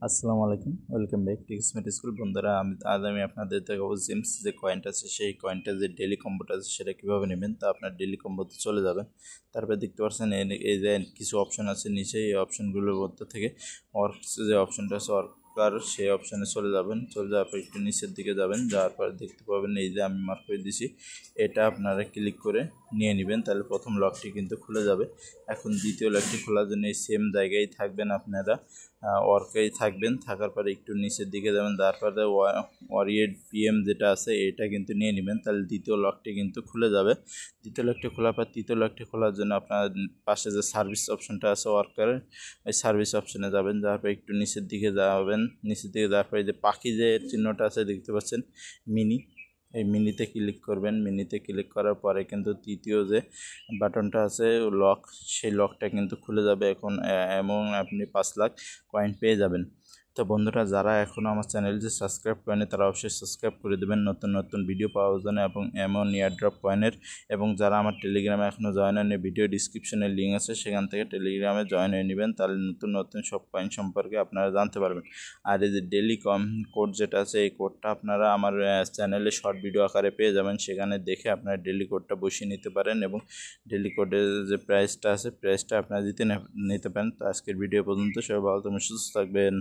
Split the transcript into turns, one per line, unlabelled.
আসসালামু আলাইকুম, welcome back to smart school. বন্ধুরা, আজ আমি আপনাদের দেখাবো জেমস যে কয়েনটা আছে, সেই কয়েনটা যে ডেলি কম্বোটা আছে সেটা কীভাবে নেবেন। তা আপনার ডেলি কম্বোতে চলে যাবেন। তারপর দেখতে পাচ্ছেন এই যে কিছু অপশন আছে নিচে, এই অপশনগুলোর মধ্যে থেকে ওয়ার্কস যে অপশনটা আছে ওয়ার্কার, সেই অপশানে চলে যাবেন। চলে যাওয়ার পর একটু নিচের দিকে যাবেন, যাওয়ার পর দেখতে পাবেন এই যে আমি মার্ক করে দিছি, এটা আপনারা ক্লিক করে নিয়ে নেবেন। তাহলে প্রথম লকটি কিন্তু খুলে যাবে। এখন দ্বিতীয় লকটি খোলার জন্য এই সেম জায়গায় থাকবেন আপনারা, ওয়ার্কেই থাকবেন। থাকার পরে একটু নিচের দিকে যাবেন, তারপরে ওয়ারিয়েড পিএম যেটা আছে এটা কিন্তু নিয়ে নেবেন। তাহলে দ্বিতীয় লকটি কিন্তু খুলে যাবে। দ্বিতীয় লকটি খোলার পর তৃতীয় লকটি খোলার জন্য আপনার পাশে যে সার্ভিস অপশনটা আছে ওয়ার্কারের, ওই সার্ভিস অপশনে যাবেন। যাওয়ার পর একটু নিচের দিকে যাবেন। নিচের দিকে যাওয়ার পরে যে পাখি যে চিহ্নটা আছে দেখতে পাচ্ছেন, মিনি, এই মিনিতে ক্লিক করবেন। মিনিতে ক্লিক করার পরে কিন্তু তৃতীয় যে বাটনটা আছে লক, সেই লকটা কিন্তু খুলে যাবে এখন, এবং আপনি 5 লাখ কয়েন পেয়ে যাবেন। তো বন্ধুরা, যারা এখনও আমার চ্যানেলটি সাবস্ক্রাইব করেনি তারা অবশ্যই সাবস্ক্রাইব করে দেবেন নতুন নতুন ভিডিও পাওয়ার জন্য এবং এমন এয়ারড্রপ কয়েনের। এবং যারা আমার টেলিগ্রামে এখনও জয়েন হয়নি, ভিডিও ডিসক্রিপশনে লিঙ্ক আছে, সেখান থেকে টেলিগ্রামে জয়েন হয়ে নেবেন। তাহলে নতুন নতুন সব কয়েন সম্পর্কে আপনারা জানতে পারবেন। আর এই যে ডেলি কোড যেটা আছে, এই কোডটা আপনারা আমার চ্যানেলে শর্ট ভিডিও আকারে পেয়ে যাবেন। সেখানে দেখে আপনারা ডেলি কোডটা বসিয়ে নিতে পারেন এবং ডেলি কোডের যে প্রাইসটা আছে প্রাইসটা আপনারা নিতে পারেন। তো আজকের ভিডিও পর্যন্ত, সবাই ভালো থাকবেন, সুস্থ থাকবেন।